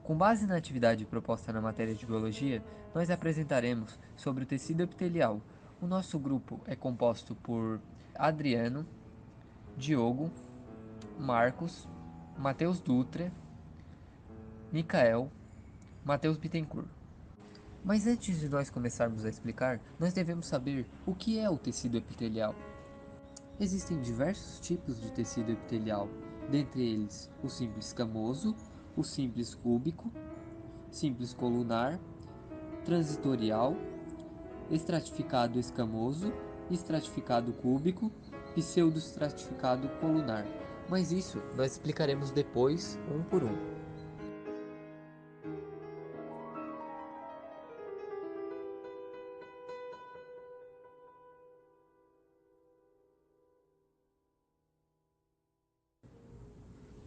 Com base na atividade proposta na matéria de biologia, nós apresentaremos sobre o tecido epitelial. O nosso grupo é composto por Adriano, Diogo, Marcos, Matheus Dutra, Micael, Matheus Bittencourt. Mas antes de nós começarmos a explicar, nós devemos saber o que é o tecido epitelial. Existem diversos tipos de tecido epitelial, dentre eles o simples escamoso, o simples cúbico, simples colunar, transitorial, estratificado escamoso, estratificado cúbico, pseudoestratificado colunar. Mas isso nós explicaremos depois, um por um.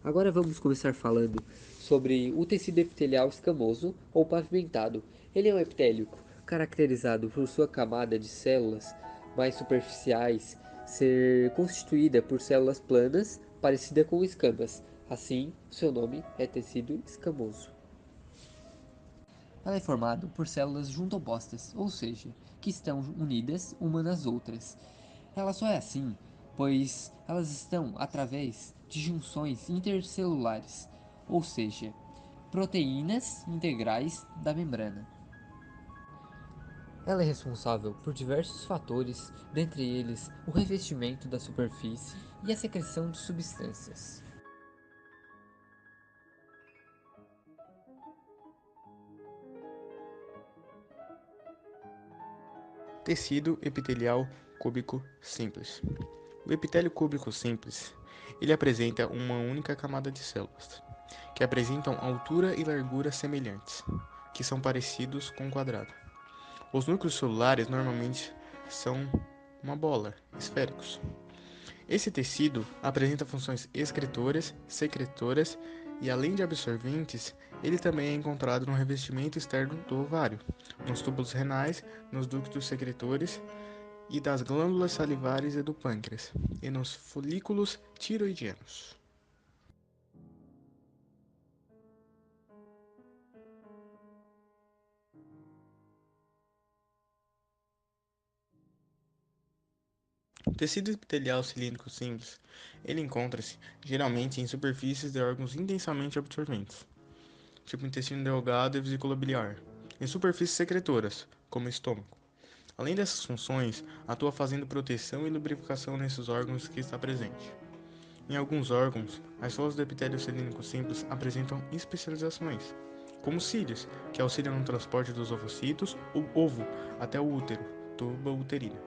Agora vamos começar falando sobre o tecido epitelial escamoso ou pavimentado. Ele é um epitélio caracterizado por sua camada de células mais superficiais ser constituída por células planas, parecida com escamas. Assim, seu nome é tecido escamoso. Ela é formada por células junto opostas, ou seja, que estão unidas uma nas outras. Ela só é assim, pois elas estão através de junções intercelulares, ou seja, proteínas integrais da membrana. Ela é responsável por diversos fatores, dentre eles o revestimento da superfície e a secreção de substâncias. Tecido epitelial cúbico simples. O epitélio cúbico simples, ele apresenta uma única camada de células, que apresentam altura e largura semelhantes, que são parecidos com um quadrado. Os núcleos celulares normalmente são uma bola, esféricos. Esse tecido apresenta funções excretoras, secretoras e, além de absorventes, ele também é encontrado no revestimento externo do ovário, nos túbulos renais, nos ductos secretores e das glândulas salivares e do pâncreas, e nos folículos tiroidianos. O tecido epitelial cilíndrico simples, ele encontra-se geralmente em superfícies de órgãos intensamente absorventes, tipo intestino delgado e vesícula biliar, e superfícies secretoras, como o estômago. Além dessas funções, atua fazendo proteção e lubrificação nesses órgãos que está presente. Em alguns órgãos, as células do epitélio cilíndrico simples apresentam especializações, como cílios, que auxiliam no transporte dos ovocitos, o ovo, até o útero, tuba uterina,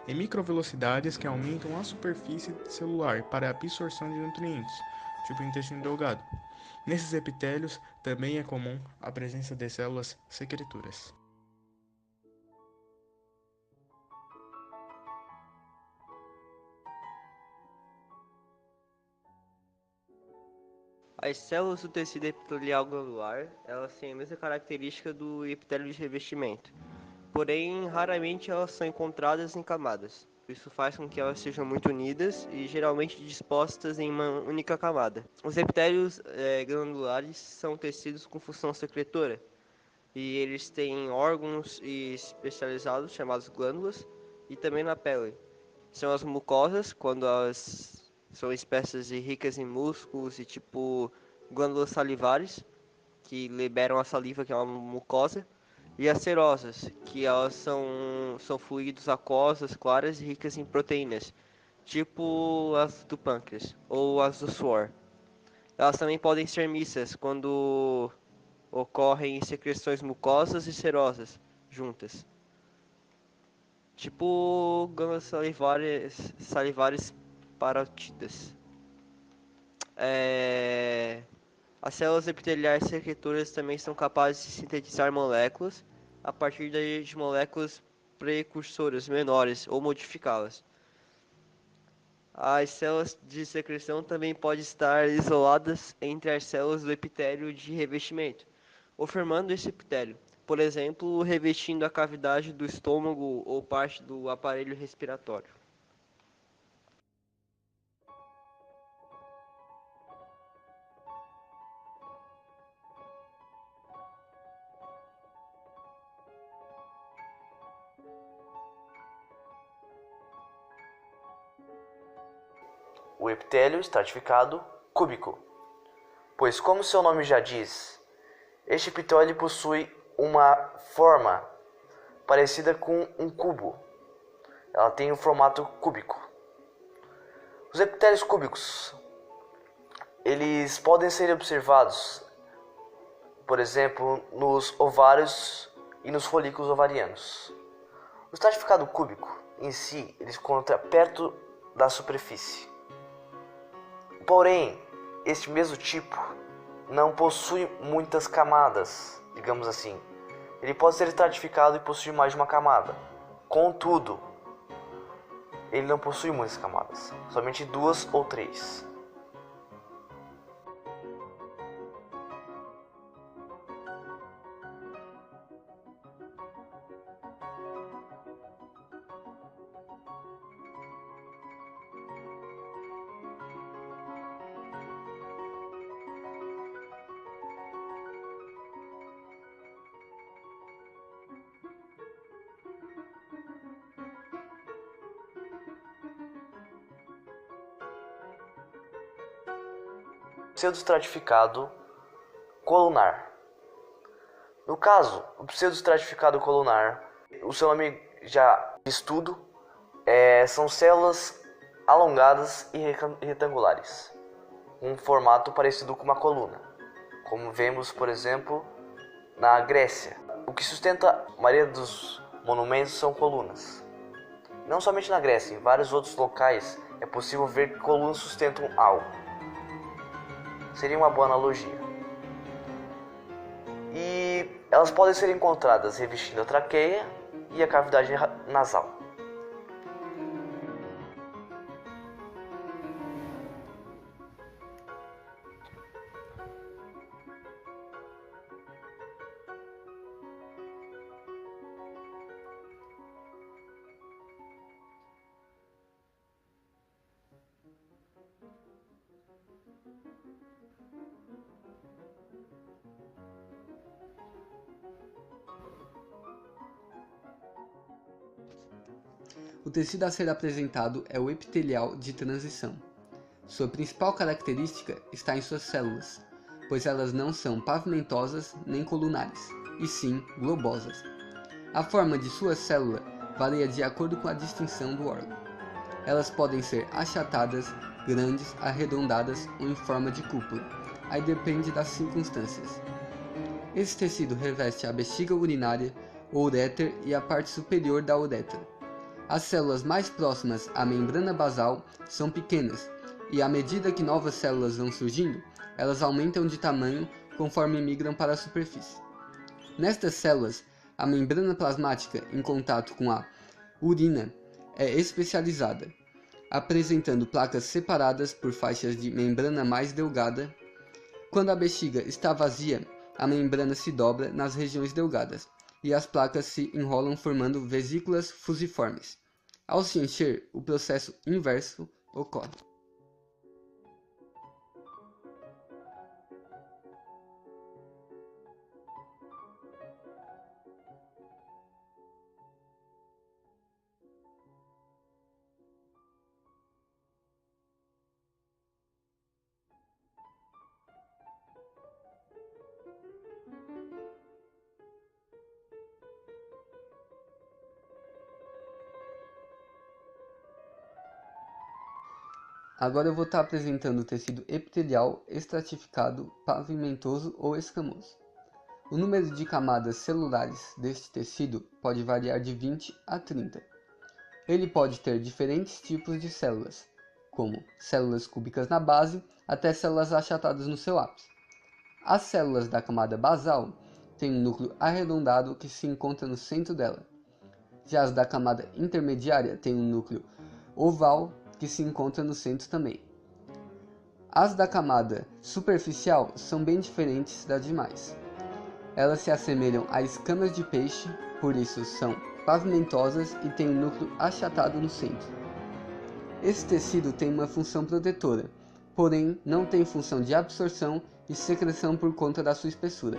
e microvelocidades que aumentam a superfície celular para a absorção de nutrientes, tipo o intestino delgado. Nesses epitélios também é comum a presença de células secretoras. As células do tecido epitelial glandular, elas têm a mesma característica do epitélio de revestimento, porém raramente elas são encontradas em camadas. Isso faz com que elas sejam muito unidas e geralmente dispostas em uma única camada. Os epitélios glandulares são tecidos com função secretora e eles têm órgãos especializados chamados glândulas e também na pele. São as mucosas, quando elas são espécies ricas em músculos e tipo glândulas salivares, que liberam a saliva, que é uma mucosa, e as serosas, que elas são fluidos aquosas, claras e ricas em proteínas, tipo as do pâncreas ou as do suor. Elas também podem ser mistas quando ocorrem secreções mucosas e serosas juntas, tipo glândulas salivares parótidas. É... As células epiteliais secretoras também são capazes de sintetizar moléculas a partir de moléculas precursoras menores ou modificá-las. As células de secreção também podem estar isoladas entre as células do epitélio de revestimento, ou formando esse epitélio, por exemplo, revestindo a cavidade do estômago ou parte do aparelho respiratório. o epitélio estratificado cúbico, pois, como seu nome já diz, este epitélio possui uma forma parecida com um cubo. Ela tem um formato cúbico. Os epitélios cúbicos, eles podem ser observados, por exemplo, nos ovários e nos folículos ovarianos. O estratificado cúbico, em si, ele se encontra perto da superfície. Porém, este mesmo tipo não possui muitas camadas, digamos assim. Ele pode ser estratificado e possuir mais de uma camada. Contudo, ele não possui muitas camadas, somente 2 ou 3. Pseudoestratificado colunar. No caso, o pseudoestratificado colunar, o seu nome já de estudo, são células alongadas e retangulares, um formato parecido com uma coluna, como vemos, por exemplo, na Grécia. O que sustenta a maioria dos monumentos são colunas. Não somente na Grécia, em vários outros locais é possível ver que colunas sustentam algo. Seria uma boa analogia. E elas podem ser encontradas revestindo a traqueia e a cavidade nasal. O tecido a ser apresentado é o epitelial de transição. Sua principal característica está em suas células, pois elas não são pavimentosas nem colunares, e sim globosas. A forma de sua célula varia de acordo com a distinção do órgão. Elas podem ser achatadas, grandes, arredondadas ou em forma de cúpula, aí depende das circunstâncias. Esse tecido reveste a bexiga urinária, o uréter e a parte superior da uretra. As células mais próximas à membrana basal são pequenas, e à medida que novas células vão surgindo, elas aumentam de tamanho conforme migram para a superfície. Nestas células, a membrana plasmática em contato com a urina é especializada, apresentando placas separadas por faixas de membrana mais delgada. Quando a bexiga está vazia, a membrana se dobra nas regiões delgadas, e as placas se enrolam formando vesículas fusiformes. Ao se encher, o processo inverso ocorre. Agora eu vou estar apresentando o tecido epitelial estratificado, pavimentoso ou escamoso. O número de camadas celulares deste tecido pode variar de 20 a 30. Ele pode ter diferentes tipos de células, como células cúbicas na base até células achatadas no seu ápice. As células da camada basal têm um núcleo arredondado que se encontra no centro dela. Já as da camada intermediária têm um núcleo oval que se encontra no centro também. As da camada superficial são bem diferentes das demais. Elas se assemelham a escamas de peixe, por isso são pavimentosas e têm um núcleo achatado no centro. Esse tecido tem uma função protetora, porém não tem função de absorção e secreção por conta da sua espessura,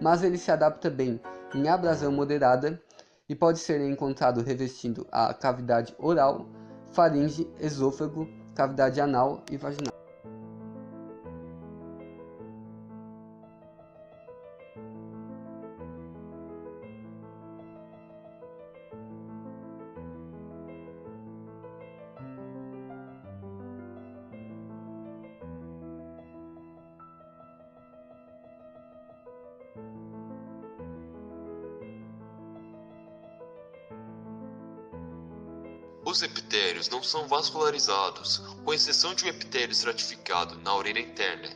mas ele se adapta bem em abrasão moderada e pode ser encontrado revestindo a cavidade oral, faringe, esôfago cavidade anal e vaginal. Os epitérios não são vascularizados, com exceção de um epitério estratificado na orelha interna,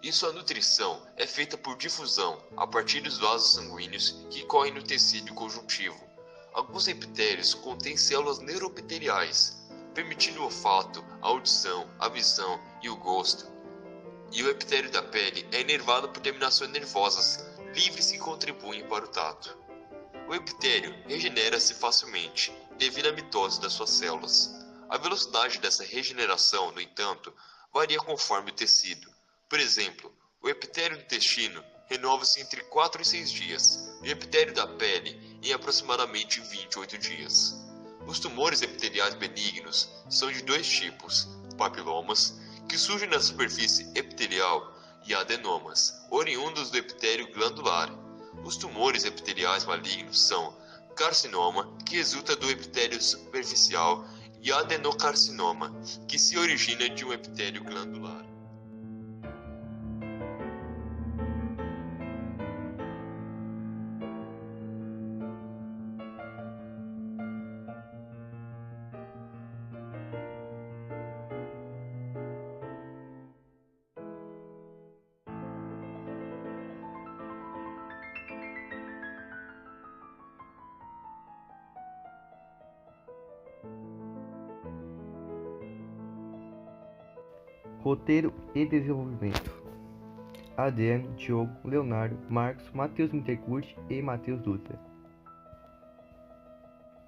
e sua nutrição é feita por difusão a partir dos vasos sanguíneos que correm no tecido conjuntivo. Alguns epitérios contêm células neuroepiteliais, permitindo o olfato, a audição, a visão e o gosto. E o epitério da pele é inervado por terminações nervosas livres que contribuem para o tato. O epitério regenera-se facilmente devido à mitose das suas células. A velocidade dessa regeneração, no entanto, varia conforme o tecido. Por exemplo, o epitério do intestino renova-se entre 4 e 6 dias, e o epitério da pele em aproximadamente 28 dias. Os tumores epiteliais benignos são de dois tipos: papilomas, que surgem na superfície epitelial, e adenomas, oriundos do epitério glandular. Os tumores epiteliais malignos são carcinoma, que resulta do epitério superficial, e adenocarcinoma, que se origina de um epitério glandular. Roteiro e desenvolvimento: Adriano, Diogo, Leonardo, Marcos, Matheus Mitterkurt e Matheus Dutra.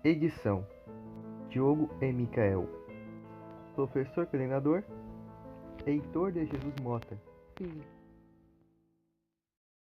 Edição: Diogo e Micael. Professor coordenador: Heitor de Jesus Mota. Fim.